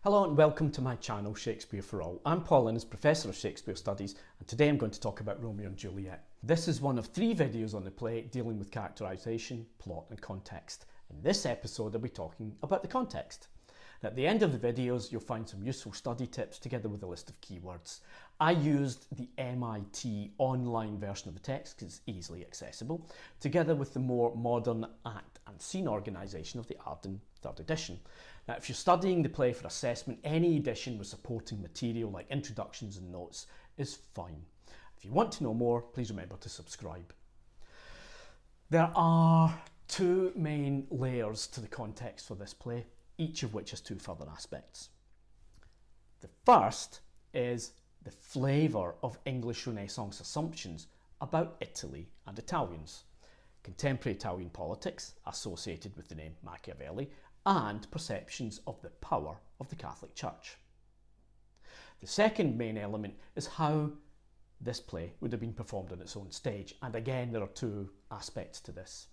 Hello and welcome to my channel Shakespeare for All. I'm Paul Innes, Professor of Shakespeare Studies, and today I'm going to talk about Romeo and Juliet. This is one of 3 videos on the play dealing with characterisation, plot and context. In this episode I'll be talking about the context. Now, at the end of the videos you'll find some useful study tips together with a list of keywords. I used the MIT online version of the text because it's easily accessible, together with the more modern act and scene organisation of the Arden 3rd edition. Now, if you're studying the play for assessment, any edition with supporting material like introductions and notes is fine. If you want to know more, please remember to subscribe. There are 2 main layers to the context for this play, each of which has 2 further aspects. The first is the flavour of English Renaissance assumptions about Italy and Italians, contemporary Italian politics associated with the name Machiavelli, and perceptions of the power of the Catholic Church. The second main element is how this play would have been performed on its own stage, and again there are 2 aspects to this.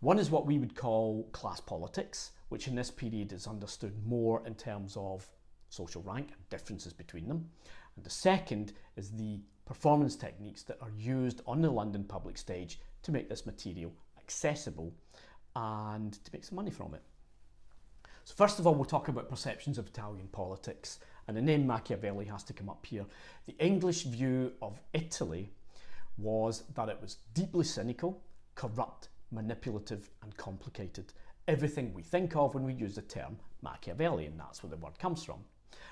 One is what we would call class politics, which in this period is understood more in terms of social rank and differences between them. And the second is the performance techniques that are used on the London public stage to make this material accessible and to make some money from it. So first of all, we'll talk about perceptions of Italian politics, and the name Machiavelli has to come up here. The English view of Italy was that it was deeply cynical, corrupt, manipulative and complicated. Everything we think of when we use the term Machiavellian, that's where the word comes from.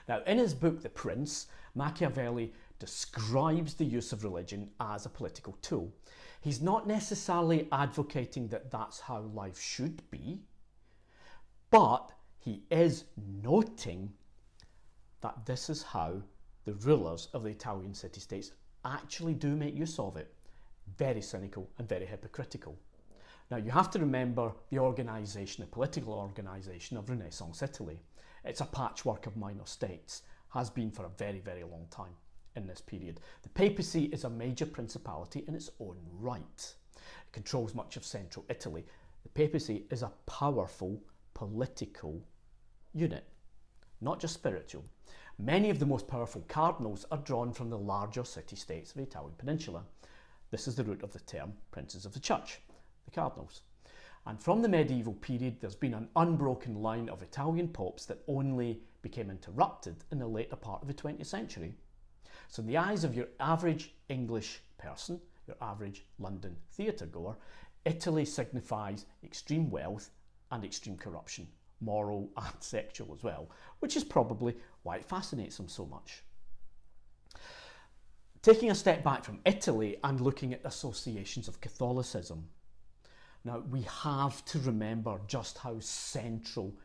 Now, in his book The Prince, Machiavelli describes the use of religion as a political tool. He's not necessarily advocating that that's how life should be, but he is noting that this is how the rulers of the Italian city-states actually do make use of it. Very cynical and very hypocritical. Now, you have to remember the organisation, the political organisation of Renaissance Italy. It's a patchwork of minor states, has been for a very, very long time in this period. The papacy is a major principality in its own right. It controls much of central Italy. The papacy is a powerful political unit, not just spiritual. Many of the most powerful cardinals are drawn from the larger city-states of the Italian peninsula. This is the root of the term princes of the church, the cardinals. And from the medieval period, there's been an unbroken line of Italian popes that only became interrupted in the later part of the 20th century. So in the eyes of your average English person, your average London theatre goer, Italy signifies extreme wealth and extreme corruption, moral and sexual as well, which is probably why it fascinates them so much. Taking a step back from Italy and looking at associations of Catholicism. Now, we have to remember just how central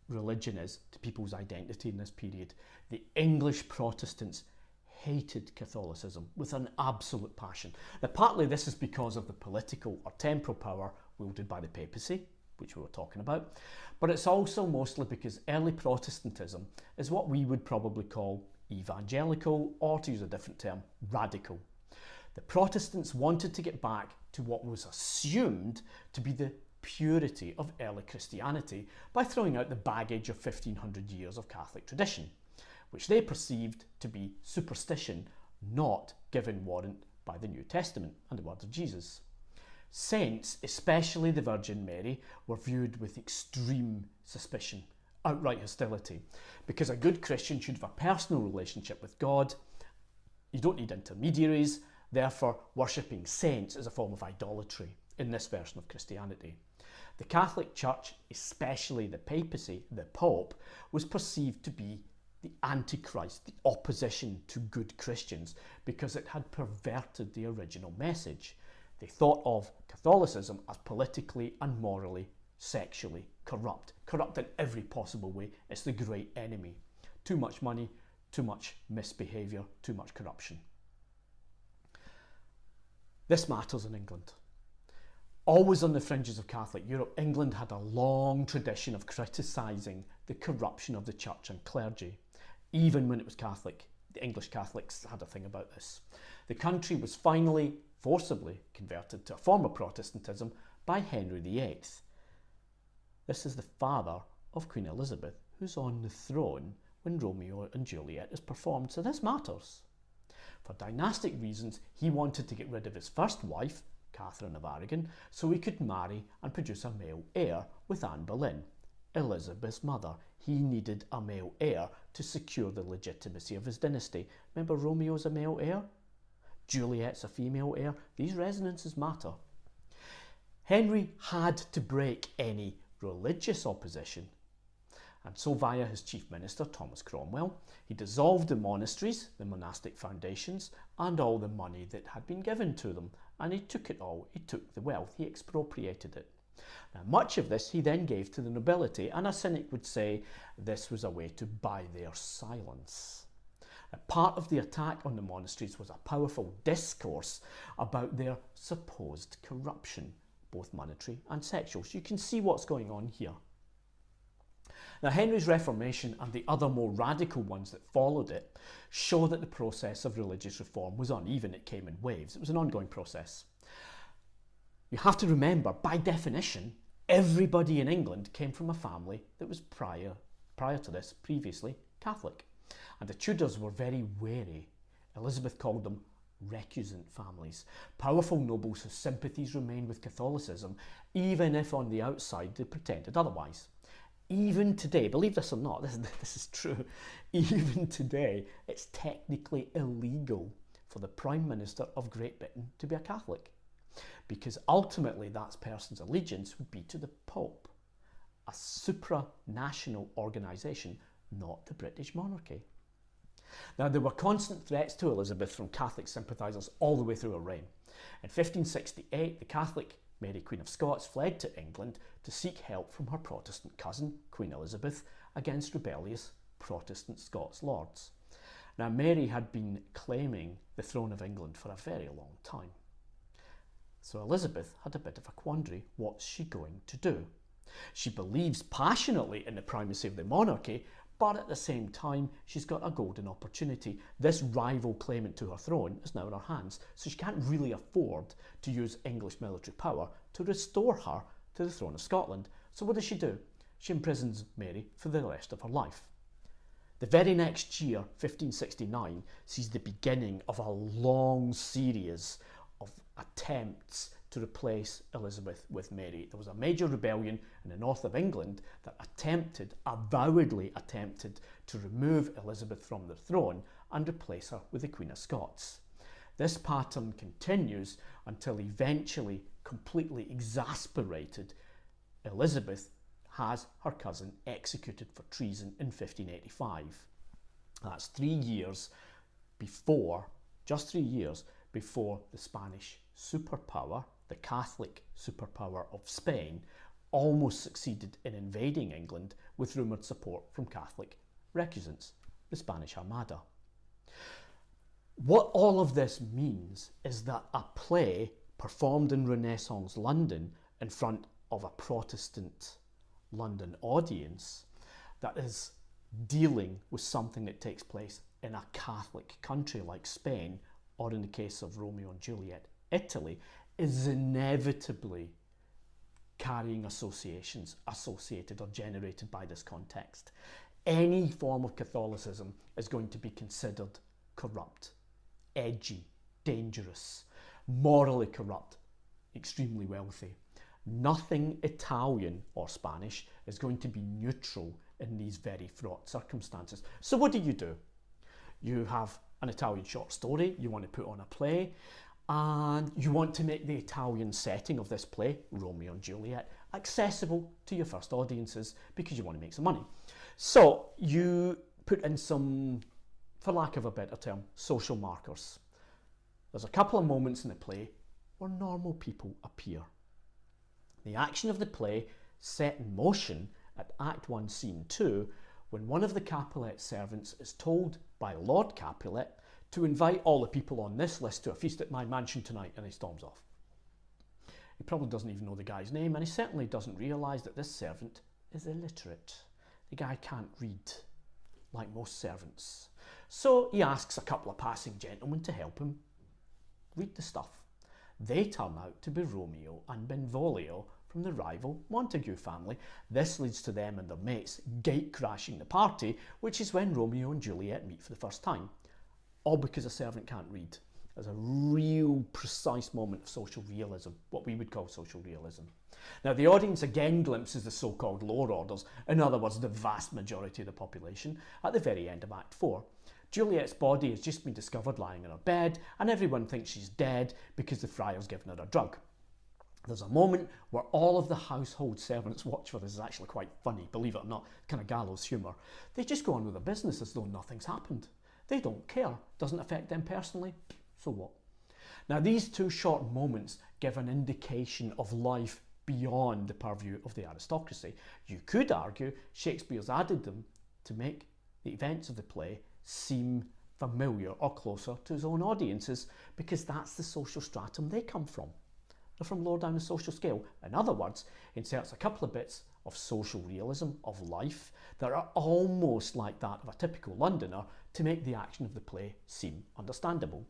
religion is to people's identity in this period. The English Protestants hated Catholicism with an absolute passion. Now, partly this is because of the political or temporal power wielded by the papacy, which we were talking about, but it's also mostly because early Protestantism is what we would probably call evangelical, or to use a different term, radical. The Protestants wanted to get back to what was assumed to be the purity of early Christianity by throwing out the baggage of 1500 years of Catholic tradition, which they perceived to be superstition, not given warrant by the New Testament and the words of Jesus. Saints, especially the Virgin Mary, were viewed with extreme suspicion, outright hostility, because a good Christian should have a personal relationship with God. You don't need intermediaries. Therefore, worshipping saints is a form of idolatry in this version of Christianity. The Catholic Church, especially the papacy, the Pope, was perceived to be the Antichrist, the opposition to good Christians, because it had perverted the original message. They thought of Catholicism as politically and morally, sexually corrupt in every possible way. It's the great enemy. Too much money, too much misbehaviour, too much corruption. This matters in England. Always on the fringes of Catholic Europe, England had a long tradition of criticising the corruption of the church and clergy. Even when it was Catholic, the English Catholics had a thing about this. The country was finally forcibly converted to a form of Protestantism by Henry VIII. This is the father of Queen Elizabeth, who's on the throne when Romeo and Juliet is performed, so this matters. For dynastic reasons, he wanted to get rid of his first wife, Catherine of Aragon, so he could marry and produce a male heir with Anne Boleyn, Elizabeth's mother. He needed a male heir to secure the legitimacy of his dynasty. Remember, Romeo's a male heir? Juliet's a female heir. These resonances matter. Henry had to break any religious opposition, and so via his chief minister, Thomas Cromwell, he dissolved the monasteries, the monastic foundations, and all the money that had been given to them, and he took it all. He took the wealth, he expropriated it. Now, much of this he then gave to the nobility, and a cynic would say this was a way to buy their silence. Now, part of the attack on the monasteries was a powerful discourse about their supposed corruption, both monetary and sexual. So you can see what's going on here. Now, Henry's Reformation and the other more radical ones that followed it show that the process of religious reform was uneven. It came in waves. It was an ongoing process. You have to remember, by definition, everybody in England came from a family that was prior to this, previously Catholic. And the Tudors were very wary. Elizabeth called them recusant families, powerful nobles whose sympathies remained with Catholicism, even if on the outside they pretended otherwise. Even today, believe this or not, this is true, even today it's technically illegal for the Prime Minister of Great Britain to be a Catholic, because ultimately that person's allegiance would be to the Pope, a supranational organisation, not the British monarchy. Now, there were constant threats to Elizabeth from Catholic sympathisers all the way through her reign. In 1568, the Catholic Mary, Queen of Scots, fled to England to seek help from her Protestant cousin, Queen Elizabeth, against rebellious Protestant Scots lords. Now, Mary had been claiming the throne of England for a very long time. So Elizabeth had a bit of a quandary. What's she going to do? She believes passionately in the primacy of the monarchy, but at the same time, she's got a golden opportunity. This rival claimant to her throne is now in her hands, so she can't really afford to use English military power to restore her to the throne of Scotland. So what does she do? She imprisons Mary for the rest of her life. The very next year, 1569, sees the beginning of a long series of attempts to replace Elizabeth with Mary. There was a major rebellion in the north of England that avowedly attempted to remove Elizabeth from the throne and replace her with the Queen of Scots. This pattern continues until eventually, completely exasperated, Elizabeth has her cousin executed for treason in 1585. That's 3 years before, just 3 years before the Spanish superpower, the Catholic superpower of Spain, almost succeeded in invading England with rumoured support from Catholic recusants, the Spanish Armada. What all of this means is that a play performed in Renaissance London in front of a Protestant London audience that is dealing with something that takes place in a Catholic country like Spain, or in the case of Romeo and Juliet, Italy, is inevitably carrying associations associated or generated by this context. Any form of Catholicism is going to be considered corrupt, edgy, dangerous, morally corrupt, extremely wealthy. Nothing Italian or Spanish is going to be neutral in these very fraught circumstances. So what do? You have an Italian short story, you want to put on a play, and you want to make the Italian setting of this play, Romeo and Juliet, accessible to your first audiences because you want to make some money. So you put in some, for lack of a better term, social markers. There's a couple of moments in the play where normal people appear. The action of the play set in motion at Act 1, Scene 2, when one of the Capulet servants is told by Lord Capulet to invite all the people on this list to a feast at my mansion tonight, and he storms off. He probably doesn't even know the guy's name, and he certainly doesn't realise that this servant is illiterate. The guy can't read, like most servants. So he asks a couple of passing gentlemen to help him read the stuff. They turn out to be Romeo and Benvolio from the rival Montague family. This leads to them and their mates gate-crashing the party, which is when Romeo and Juliet meet for the first time. All because a servant can't read. There's a real precise moment of social realism, what we would call social realism. Now the audience again glimpses the so-called lower orders, in other words the vast majority of the population, at the very end of Act 4. Juliet's body has just been discovered lying in her bed and everyone thinks she's dead because the friar's given her a drug. There's a moment where all of the household servants watch for this. Is actually quite funny, believe it or not, kind of gallows humour. They just go on with their business as though nothing's happened. They don't care, doesn't affect them personally, so what? Now these two short moments give an indication of life beyond the purview of the aristocracy. You could argue Shakespeare's added them to make the events of the play seem familiar or closer to his own audiences, because that's the social stratum they come from. They're from lower down the social scale. In other words, inserts a couple of bits of social realism, of life, that are almost like that of a typical Londoner to make the action of the play seem understandable.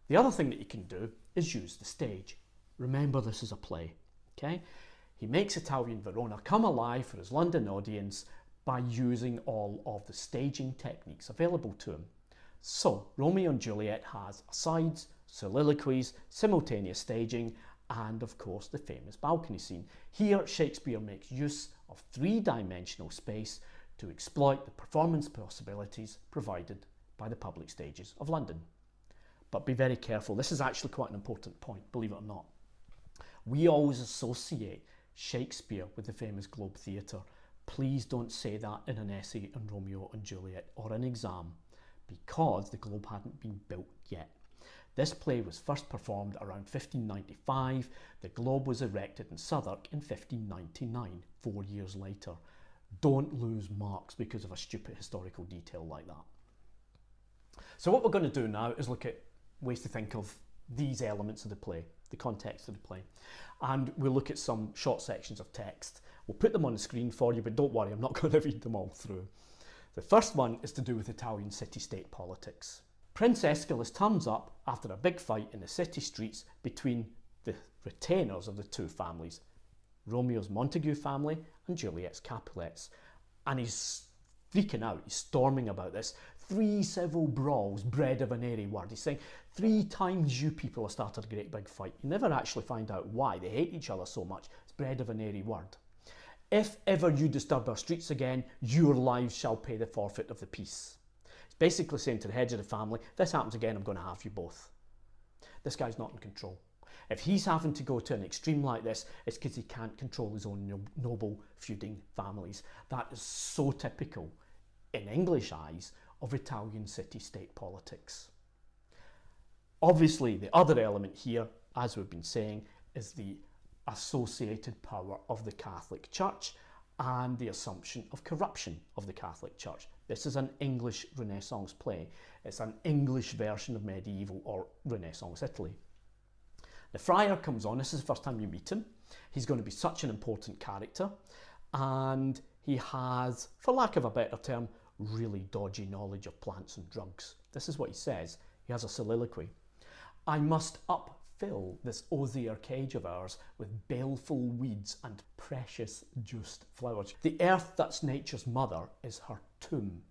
The other thing that you can do is use the stage. Remember, this is a play, okay? He makes Italian Verona come alive for his London audience by using all of the staging techniques available to him. So, Romeo and Juliet has asides, soliloquies, simultaneous staging, and of course the famous balcony scene. Here, Shakespeare makes use of three-dimensional space to exploit the performance possibilities provided by the public stages of London. But be very careful, this is actually quite an important point, believe it or not. We always associate Shakespeare with the famous Globe Theatre. Please don't say that in an essay on Romeo and Juliet or an exam, because the Globe hadn't been built yet. This play was first performed around 1595. The Globe was erected in Southwark in 1599, 4 years later. Don't lose marks because of a stupid historical detail like that. So what we're going to do now is look at ways to think of these elements of the play, the context of the play. And we'll look at some short sections of text. We'll put them on the screen for you, but don't worry, I'm not going to read them all through. The first one is to do with Italian city-state politics. Prince Aeschylus turns up after a big fight in the city streets between the retainers of the two families, Romeo's Montague family and Juliet's Capulets. And he's freaking out, he's storming about this. 3 civil brawls bred of an airy word. He's saying 3 times you people have started a great big fight. You never actually find out why. They hate each other so much. It's bred of an airy word. If ever you disturb our streets again, your lives shall pay the forfeit of the peace. It's basically saying to the heads of the family, if this happens again, I'm going to have you both. This guy's not in control. If he's having to go to an extreme like this, it's because he can't control his own noble feuding families. That is so typical, in English eyes, of Italian city-state politics. Obviously, the other element here, as we've been saying, is the associated power of the Catholic Church and the assumption of corruption of the Catholic Church. This is an English Renaissance play. It's an English version of medieval or Renaissance Italy. The friar comes on. This is the first time you meet him. He's going to be such an important character, and he has, for lack of a better term, really dodgy knowledge of plants and drugs. This is what he says. He has a soliloquy. I must upfill this osier cage of ours with baleful weeds and precious juiced flowers. The earth that's nature's mother is her tomb.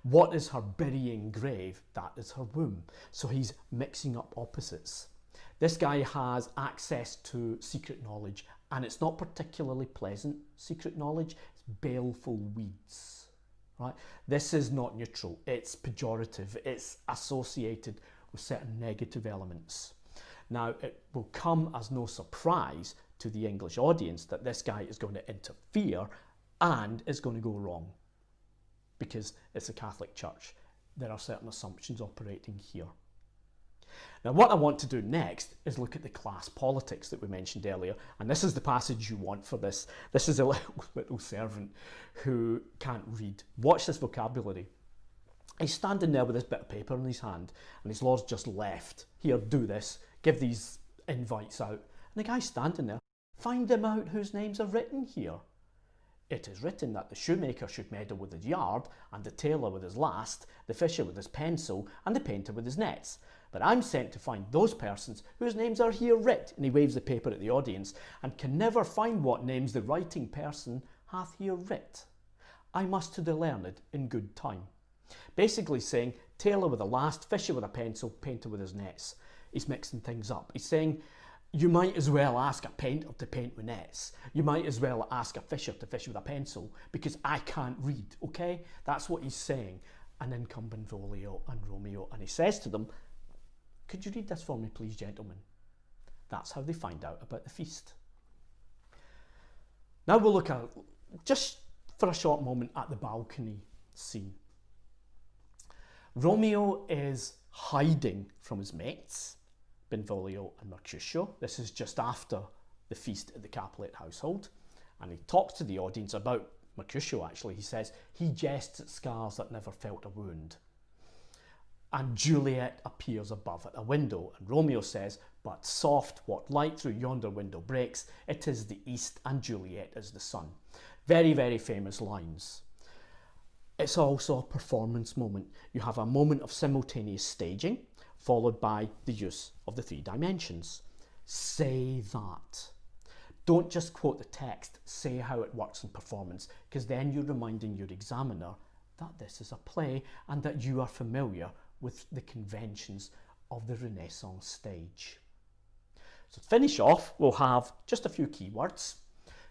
What is her burying grave? That is her womb. So he's mixing up opposites. This guy has access to secret knowledge, and it's not particularly pleasant secret knowledge. It's baleful weeds. Right? This is not neutral, it's pejorative, it's associated with certain negative elements. Now, it will come as no surprise to the English audience that this guy is going to interfere and is going to go wrong, because it's a Catholic Church. There are certain assumptions operating here. Now, what I want to do next is look at the class politics that we mentioned earlier, and this is the passage you want for this. This is a little servant who can't read. Watch this vocabulary. He's standing there with this bit of paper in his hand, and his lord's just left. Here, do this, give these invites out. And the guy's standing there. Find them out whose names are written here. It is written that the shoemaker should meddle with his yard, and the tailor with his last, the fisher with his pencil, and the painter with his nets. But I'm sent to find those persons whose names are here writ, and he waves the paper at the audience, and can never find what names the writing person hath here writ. I must to the learned in good time. Basically saying, tailor with a last, fisher with a pencil, painter with his nets. He's mixing things up. He's saying, you might as well ask a painter to paint with nets. You might as well ask a fisher to fish with a pencil, because I can't read, okay? That's what he's saying. And then come Benvolio and Romeo, and he says to them, could you read this for me, please, gentlemen? That's how they find out about the feast. Now we'll look at, just for a short moment, at the balcony scene. Romeo is hiding from his mates, Benvolio and Mercutio. This is just after the feast at the Capulet household. And he talks to the audience about Mercutio, actually. He says, he jests at scars that never felt a wound. And Juliet appears above at a window. And Romeo says, but soft, what light through yonder window breaks, it is the east, and Juliet is the sun. Very, very famous lines. It's also a performance moment. You have a moment of simultaneous staging, followed by the use of the 3 dimensions. Say that. Don't just quote the text, say how it works in performance, because then you're reminding your examiner that this is a play and that you are familiar with the conventions of the Renaissance stage. So to finish off, we'll have just a few keywords.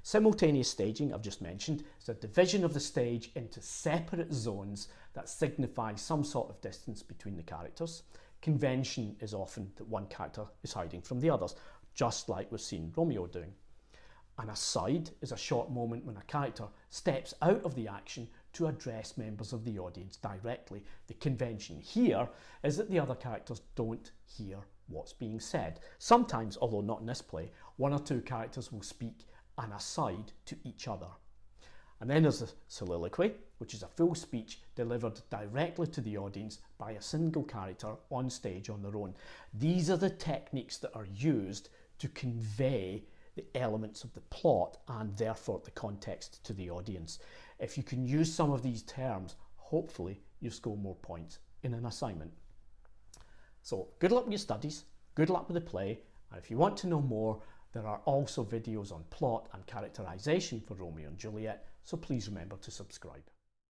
Simultaneous staging, I've just mentioned, is a division of the stage into separate zones that signify some sort of distance between the characters. Convention is often that one character is hiding from the others, just like we've seen Romeo doing. An aside is a short moment when a character steps out of the action to address members of the audience directly. The convention here is that the other characters don't hear what's being said. Sometimes, although not in this play, 1 or 2 characters will speak an aside to each other. And then there's the soliloquy, which is a full speech delivered directly to the audience by a single character on stage on their own. These are the techniques that are used to convey the elements of the plot and therefore the context to the audience. If you can use some of these terms, hopefully you score more points in an assignment. So good luck with your studies, good luck with the play, and if you want to know more, there are also videos on plot and characterisation for Romeo and Juliet, so please remember to subscribe.